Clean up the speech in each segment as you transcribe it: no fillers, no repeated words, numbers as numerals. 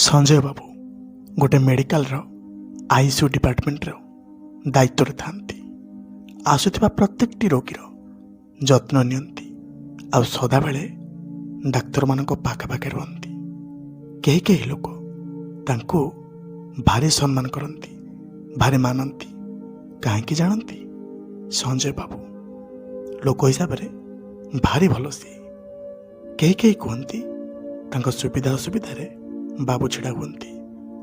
संजय बाबू गोटे medical ICU department दायित्व थांती। आसुथिबा प्रत्येकटी रोगीर जत्न नियंती आ सदाबेले डाक्तर मानक पाखे पाखे रुहंती। कई कई लोक तांको भारी सम्मान करती, भारी मानती। कहीं जानती संजय बाबू लोक हिसाब से भारी भल सी। कई कई कहती तांको सुविधा असुविधा रे बाबू छिड़ा हुंती।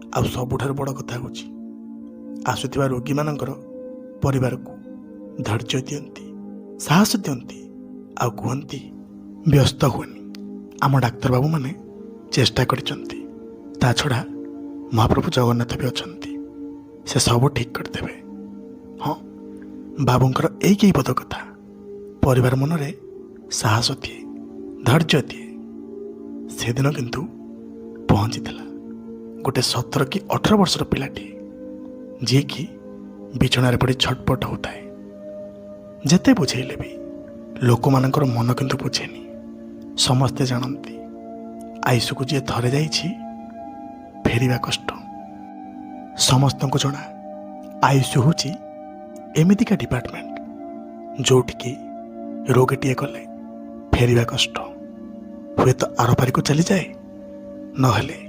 आ सबुठार बड़ कथा होची आसुथिबा रोगी मानकर परिवार को धैर्य दियंती, साहस दियंती। आ कहती व्यस्त हुएनी, आम डाक्तर बाबू माने चेष्टा करिसंती। ता छड़ा महाप्रभु जगन्नाथ भी अछंती, से सब ठीक करदेवे। हाँ, बाबूंकर एक पद कथा परिवार मनरे साहस दिए, धैर्य दिए। से दिन किंतु पहुंची गोटे 17 कि 18 वर्षर पिलाटी जी की बिछणार पड़ी छटपट होता है। जेते बुझेले भी लोक मानकर मन किंतु बुझेनी। समस्ते जानती आईसु को जी थरे जाइछि फेरिबा कष्ट। समस्त को जना आईसु होची एमितिका डिपार्टमेंट जोटिकी रोगीटीए कले फेरिबा कष्ट। हुए तो आरपारी को चली जाए, नहेले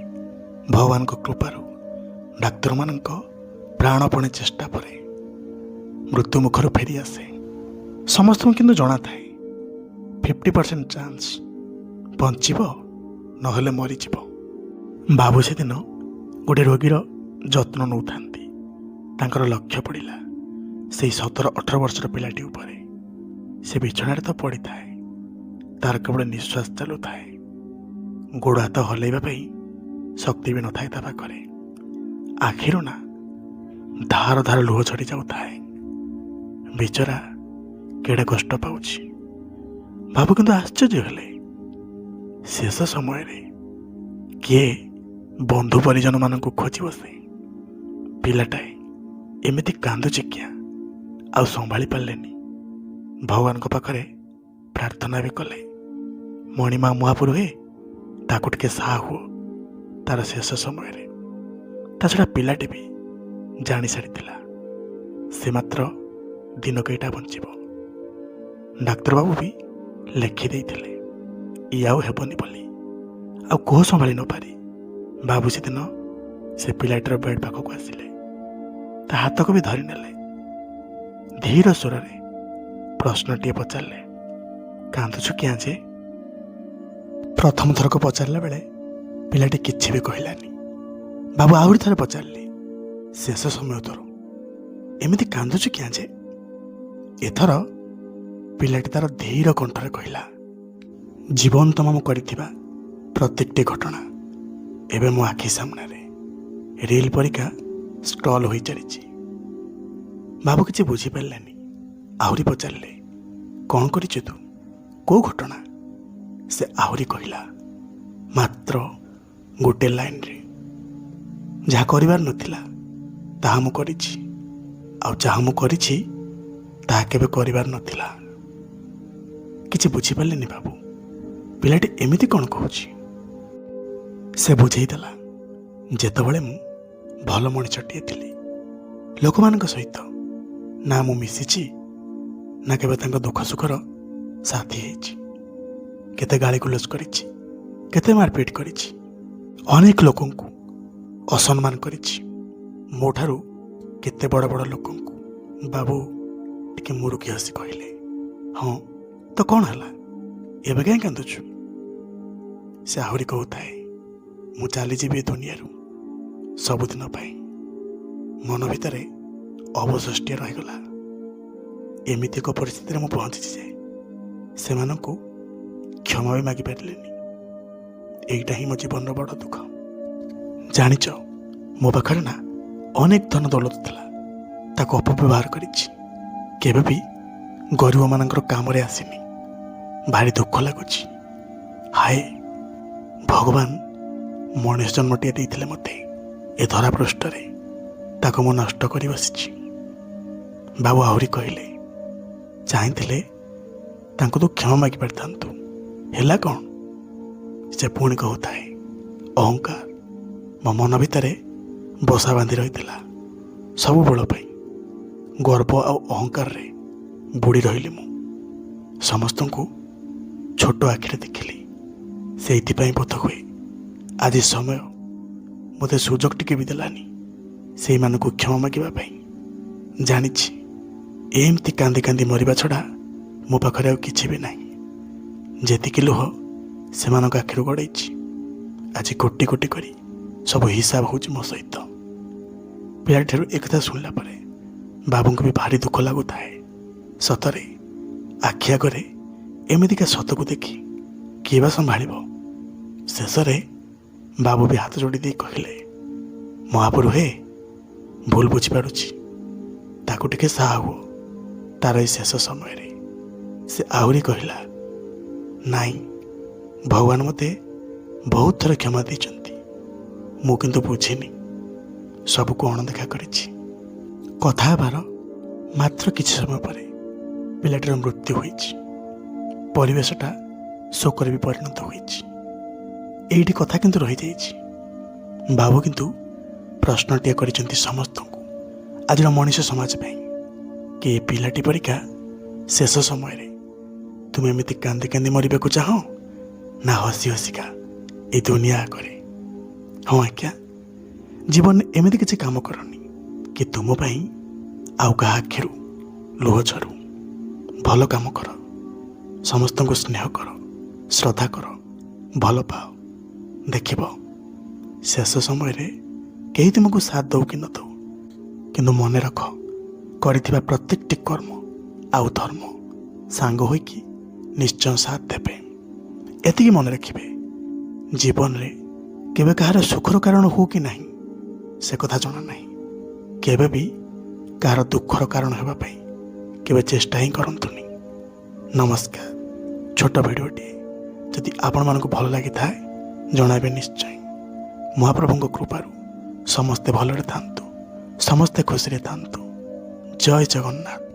भगवान को कृपारू डाक्तर मानक प्राणपणे चेष्टा परे मृत्यु मुखर फेरी आसे। समस्त किंतु जना थाए 50% चांस बंचीब नहेले मरीजिब। बाबू से दिन गोटे रोगीर जत्न नौ थांती। तांकर लक्ष्य पड़िला से 17-18 वर्षर पिलाटी उपरे। से बिछणार तो पड़ी थाए, तार केवल निश्वास चालू थाए। गोड़ हाथ हलैबा पई शक्ति भी न थाए ता पाखरे। आखिरु ना धार धार लुह झड़ी जाऊ थाए। बेचारा केड़े कष्ट पाउछि। बाबू किंतु आश्चर्य हेले। शेष समय रे किए बंधु परिजन मानक खोजी बसे। पिलाटाए एमिति कांदुछि क्या आ संभाली पारलेनी। भगवान को पाखरे प्रार्थना भी कले, मणिमा महापुरु हे ताकू टिके साहा हुओ तार शेष समय रे। ता छड़ा पिलाटे भी जानी सारिथिला से मात्र दिन कईटा बंचिबो। डाक्तर बाबू भी लेखि देइथिले इ आउ हेबनी बोली। आ कोह संभाली न पारी बाबू से दिन से पिलाटर बेड पाखक आसिले। ता हाथ को भी धरी नेले। धीर स्वर रे प्रश्नटीए पचारले, कांदुछु क्या जे? प्रथम थरक पचारला बेले पिलाटी किछि भी कहलानी। बाबू आहुरी थरे पचारले, शेष समय तोर एमिति कांदुछु क्या जे? एथर पिलाटी तार धीर कंठरे कहला, जीवन तमाम करिथिबा प्रत्येकटी घटना एबे मो आखि सामने रे रील परिका स्टॉल होई चलिछि। बाबू किछि बुझी पारलानी। आहुरी पचारले, कौन करिछु तू? को घटना? से आहुरी कहला, मात्र गोटे लाइन रे जहाँ करिवार नथिला ताहा मु करिछि, आ जहाँ मु करिछि ताहा केबे करिवार नथिला। किछि बुझी पारलेनी बाबू। पिलाटी एमिति कौन कहूछि? से बुझेई देला, जेतबेले मु भल मଣିଷଟିए थिली, लोकमानक सहित ना मु मिसिछि ना केबे तांक दुख सुखर साथी हेछि। केते गाली गुलज करिछि, केते मारपीट करिछि, अनेक लोकन को असम्मान करिछि। मोठारू केते बड़ बड़ लोकन को बाबू टिके मुरुकी हसी कहले, हाँ तो कौन हला एबे काहे कांदुछु? से आहुरी कहूଥାଏ, मु चली जीवी दुनियारू सबुदिन पाई। मन भितरे अवसृष्टि रहीगला। एमिति एक परिस्थिति में पहुंची जे सेमानंकु क्षमा भी मागी पारिलेनी। एइटा ही मो जीवन बड़ दुख। जानिच मो पाखरे ना अनेक धन दौलत थिला, ताको अपव्यवहार करिछि। केबे भी गरीब मानकर काम रे आसीनी। भारी दुख लागुछि। हाय भगवान मनुष्य जन्मटिए देइथिले मते ए धरा पृष्ठरे, ताको मो नष्ट करि बसिछि। बाबू आहुरी कहले, चाहिथिले तांको तो क्षमा मागी पारथांतु, हेला कौन? से पुणी कहूଥାଏ, अहंकार ମୋ ମନ ଭିତରେ ବସା ବାନ୍ଧି ରହିଥିଲା ସବୁବେଳ ପାଇଁ। ଗର୍ବ ଆଉ ଅହଙ୍କାରରେ ବୁଡ଼ି ରହିଲି ମୁଁ। ସମସ୍ତଙ୍କୁ ଛୋଟ ଆଖିରେ ଦେଖିଲି। ସେଇଥିପାଇଁ ବୋଧ ହୁଏ ଆଜି ସମୟ ମୋତେ ସୁଯୋଗ ଟିକେ ବି ଦେଲାନି ସେଇମାନଙ୍କୁ କ୍ଷମା ମାଗିବା ପାଇଁ। ଜାଣିଛି ଏମିତି କାନ୍ଦି କାନ୍ଦି ମରିବା ଛଡ଼ା ମୋ ପାଖରେ ଆଉ କିଛି ବି ନାହିଁ। ଯେତିକି ଲୁହ ସେମାନଙ୍କ ଆଖିରୁ ଗଡ଼େଇଛି, ଆଜି ଗୋଟି ଗୋଟି କରି ସବୁ ହିସାବ ହେଉଛି ମୋ ସହିତ। ପିଲାଠାରୁ ଏକଥା ଶୁଣିଲା ପରେ ବାବୁଙ୍କୁ ବି ଭାରି ଦୁଃଖ ଲାଗୁଥାଏ। ସତରେ ଆଖି ଆଗରେ ଏମିତିକା ସତକୁ ଦେଖି କିଏ ବା ସମ୍ଭାଳିବ। ଶେଷରେ ବାବୁ ବି ହାତ ଯୋଡ଼ି ଦେଇ କହିଲେ, ମହାପୁରୁ ହେ, ଭୁଲ ବୁଝିପାରୁଛି, ତାକୁ ଟିକେ ସାହା ହୁଅ ତାର ଏଇ ଶେଷ ସମୟରେ। ସେ ଆହୁରି କହିଲା, ନାଇଁ, ଭଗବାନ ମୋତେ ବହୁତ ଥର କ୍ଷମା ଦେଇଛନ୍ତି, ମୁଁ କିନ୍ତୁ ବୁଝିନି, ସବୁକୁ ଅଣଦେଖା କରିଛି। କଥା ହେବାର ମାତ୍ର କିଛି ସମୟ ପରେ ପିଲାଟିର ମୃତ୍ୟୁ ହୋଇଛି। ପରିବେଶଟା ଶୋକରେ ବି ପରିଣତ ହୋଇଛି। ଏଇଠି କଥା କିନ୍ତୁ ରହିଯାଇଛି। ବାବୁ କିନ୍ତୁ ପ୍ରଶ୍ନଟିଏ କରିଛନ୍ତି ସମସ୍ତଙ୍କୁ ଆଜିର ମଣିଷ ସମାଜ ପାଇଁ, କି ଏ ପିଲାଟି ପରିକା ଶେଷ ସମୟରେ ତୁମେ ଏମିତି କାନ୍ଦି କାନ୍ଦି ମରିବାକୁ ଚାହଁ ନା ହସି ହସିକା ଏ ଦୁନିଆ ଆଗରେ? ହଁ ଆଜ୍ଞା, ଜୀବନରେ ଏମିତି କିଛି କାମ କରନି କି ତୁମ ପାଇଁ ଆଉ କାହା ଆଖିରୁ ଲୁହ ଝରୁ। ଭଲ କାମ କର, ସମସ୍ତଙ୍କୁ ସ୍ନେହ କର, ଶ୍ରଦ୍ଧା କର, ଭଲ ପାଅ। ଦେଖିବ ଶେଷ ସମୟରେ କେହି ତୁମକୁ ସାଥ ଦେଉ କି ନ ଦେଉ, କିନ୍ତୁ ମନେ ରଖ, କରିଥିବା ପ୍ରତ୍ୟେକଟି କର୍ମ ଆଉ ଧର୍ମ ସାଙ୍ଗ ହୋଇକି ନିଶ୍ଚୟ ସାଥ ଦେବେ। ଏତିକି ମନେ ରଖିବେ, ଜୀବନରେ କେବେ କାହାର ସୁଖର କାରଣ ହଉ କି ନାହିଁ ସେ କଥା ଜଣା ନାହିଁ, କେବେ ବି କାହାର ଦୁଃଖର କାରଣ ହେବା ପାଇଁ କେବେ ଚେଷ୍ଟା ହିଁ କରନ୍ତୁନି। ନମସ୍କାର। ଛୋଟ ଭିଡ଼ିଓଟିଏ ଯଦି ଆପଣମାନଙ୍କୁ ଭଲ ଲାଗିଥାଏ ଜଣାଇବେ ନିଶ୍ଚୟ। ମହାପ୍ରଭୁଙ୍କ କୃପାରୁ ସମସ୍ତେ ଭଲରେ ଥାନ୍ତୁ, ସମସ୍ତେ ଖୁସିରେ ଥାନ୍ତୁ। ଜୟ ଜଗନ୍ନାଥ।